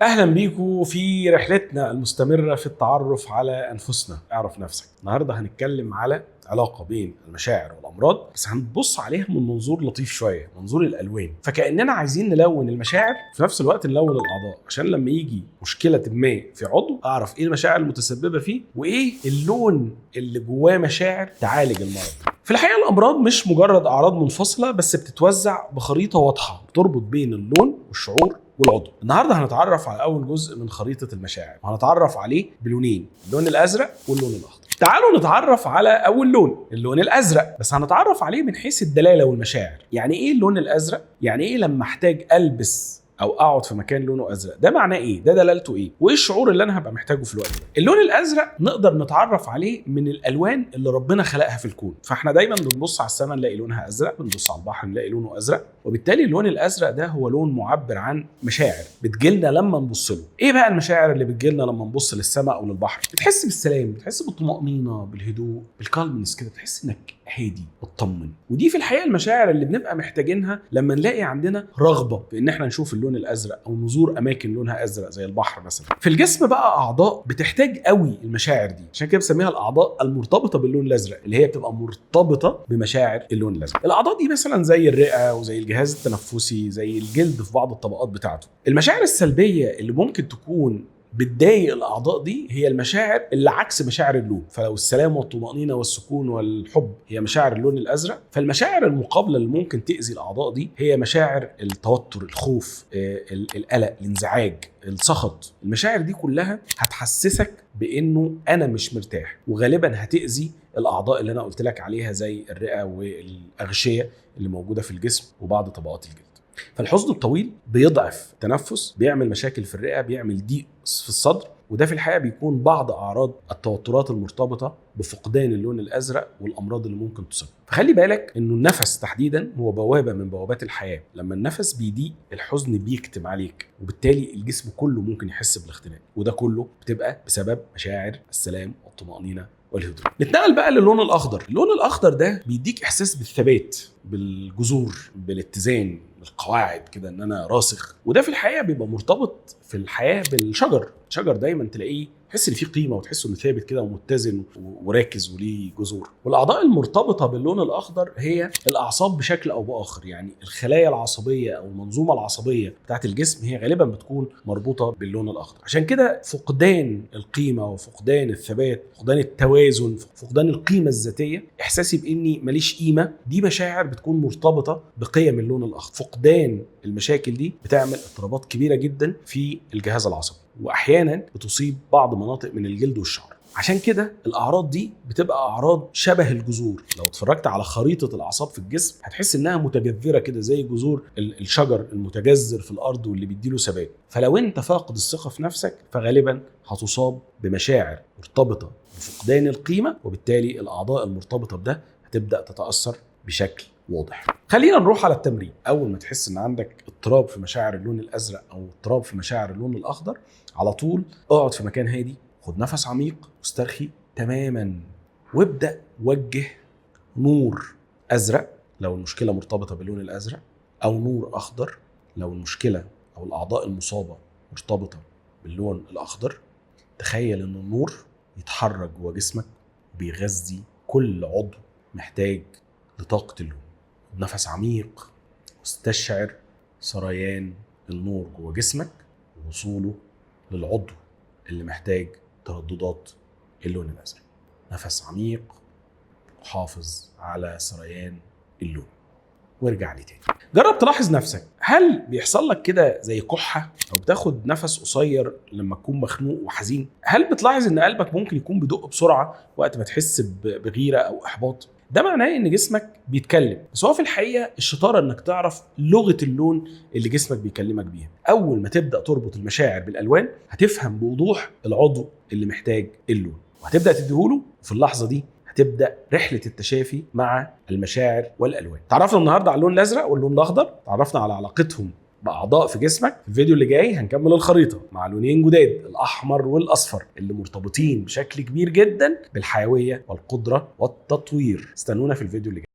اهلا بيكم في رحلتنا المستمره في التعرف على انفسنا. اعرف نفسك. النهارده هنتكلم على علاقه بين المشاعر والامراض، بس هنبص عليها من منظور لطيف شويه، منظور الالوان. فكاننا عايزين نلون المشاعر في نفس الوقت نلون الاعضاء، عشان لما يجي مشكله ما في عضو اعرف ايه المشاعر المتسببه فيه وايه اللون اللي جواه مشاعر تعالج المرض. في الحقيقه الامراض مش مجرد اعراض منفصله، بس بتتوزع بخريطه واضحه بتربط بين اللون والشعور والعضو. النهارده هنتعرف على اول جزء من خريطه المشاعر، وهنتعرف عليه بلونين، اللون الازرق واللون الاخضر. تعالوا نتعرف على اول لون، اللون الازرق، بس هنتعرف عليه من حيث الدلاله والمشاعر. يعني ايه اللون الازرق؟ يعني ايه لما احتاج البس او اقعد في مكان لونه ازرق؟ ده معناه ايه؟ ده دلالته ايه؟ وايه الشعور اللي انا هبقى محتاجه في الوقت ده؟ اللون الازرق نقدر نتعرف عليه من الالوان اللي ربنا خلقها في الكون. فاحنا دايما بنبص على السماء نلاقي لونها ازرق، بنبص على البحر نلاقي لونه ازرق، وبالتالي اللون الازرق ده هو لون معبر عن مشاعر بتجيلنا لما نبص له. ايه بقى المشاعر اللي بتجيلنا لما نبص للسماء او للبحر؟ بتحس بالسلام، بتحس بالطمأنينة، بالهدوء، بالكالمنس كده، بتحس انك هادي مطمن. ودي في الحقيقه المشاعر اللي بنبقى محتاجينها لما نلاقي عندنا رغبه في ان احنا نشوف اللون الازرق او نزور اماكن لونها ازرق زي البحر مثلا. في الجسم بقى اعضاء بتحتاج قوي المشاعر دي، عشان كده بنسميها الاعضاء المرتبطه باللون الازرق، اللي هي بتبقى مرتبطه بمشاعر اللون الازرق. الاعضاء دي مثلا زي الرئه وزي الجهاز التنفسي، زي الجلد في بعض الطبقات بتاعته. المشاعر السلبيه اللي ممكن تكون بتضايق الاعضاء دي هي المشاعر اللي عكس مشاعر اللون. فلو السلام والطمأنينة والسكون والحب هي مشاعر اللون الازرق، فالمشاعر المقابله اللي ممكن تاذي الاعضاء دي هي مشاعر التوتر، الخوف، القلق، الانزعاج، السخط. المشاعر دي كلها هتحسسك بانه انا مش مرتاح، وغالبا هتاذي الاعضاء اللي انا قلت لك عليها زي الرئه والاغشيه اللي موجوده في الجسم وبعض طبقات الجلد. فالحزن الطويل بيضعف التنفس، بيعمل مشاكل في الرئه، بيعمل ضيق في الصدر، وده في الحقيقه بيكون بعض اعراض التوترات المرتبطه بفقدان اللون الازرق والامراض اللي ممكن تصيب. فخلي بالك انه النفس تحديدا هو بوابه من بوابات الحياه. لما النفس بيضيق الحزن بيكتم عليك، وبالتالي الجسم كله ممكن يحس بالاختناق، وده كله بتبقى بسبب مشاعر السلام والطمأنينة والهدوء. نتنقل بقى للون الاخضر. اللون الاخضر ده بيديك احساس بالثبات، بالجذور، بالاتزان، بالقواعد كده، ان انا راسخ. وده في الحقيقه بيبقى مرتبط في الحياه بالشجر. الشجر دايما تلاقيه تحس ان فيه قيمه، وتحس انه ثابت كده ومتزن وراكز وليه جذور. والاعضاء المرتبطه باللون الاخضر هي الاعصاب بشكل او باخر. يعني الخلايا العصبيه او المنظومه العصبيه بتاعت الجسم هي غالبا بتكون مربوطه باللون الاخضر. عشان كده فقدان القيمه وفقدان الثبات، فقدان التوازن، فقدان القيمه الذاتيه، احساسي باني ماليش قيمه، دي مشاعر بتكون مرتبطه بقيم اللون الاخضر. فقدان المشاكل دي بتعمل اضطرابات كبيره جدا في الجهاز العصبي، واحيانا بتصيب بعض مناطق من الجلد والشعر. عشان كده الاعراض دي بتبقى اعراض شبه الجذور. لو اتفرجت على خريطه الاعصاب في الجسم هتحس انها متجذره كده زي جذور الشجر المتجذر في الارض واللي بيديله ثبات. فلو انت فاقد الثقه في نفسك فغالبا هتصاب بمشاعر مرتبطه بفقدان القيمه، وبالتالي الاعضاء المرتبطه بده هتبدا تتاثر بشكل واضح. خلينا نروح على التمرين. اول ما تحس ان عندك اضطراب في مشاعر اللون الازرق او اضطراب في مشاعر اللون الاخضر، على طول اقعد في مكان هادي، خد نفس عميق واسترخي تماما، وابدا وجه نور ازرق لو المشكله مرتبطه باللون الازرق، او نور اخضر لو المشكله او الاعضاء المصابه مرتبطه باللون الاخضر. تخيل ان النور يتحرك جوه جسمك وبيغذي كل عضو محتاج لطاقه اللون. نفس عميق واستشعر سريان النور جوه جسمك ووصوله للعضو اللي محتاج ترددات اللون الازرق. نفس عميق وحافظ على سريان اللون، وارجع لي تاني. جرب تلاحظ نفسك، هل بيحصل لك كده زي كحه، او بتاخد نفس قصير لما تكون مخنوق وحزين؟ هل بتلاحظ ان قلبك ممكن يكون بيدق بسرعه وقت ما تحس بغيره او احباط؟ ده معناه ان جسمك بيتكلم، بس هو في الحقيقه الشطاره انك تعرف لغه اللون اللي جسمك بيكلمك بيها. اول ما تبدا تربط المشاعر بالالوان هتفهم بوضوح العضو اللي محتاج اللون، وهتبدا تديهوله. وفي اللحظه دي هتبدا رحله التشافي مع المشاعر والالوان. تعرفنا النهارده على اللون الازرق واللون الاخضر، تعرفنا على علاقتهم باعضاء في جسمك. في الفيديو اللي جاي هنكمل الخريطه مع لونين جداد، الاحمر والاصفر، اللي مرتبطين بشكل كبير جدا بالحيويه والقدره والتطوير. استنونا في الفيديو اللي جاي.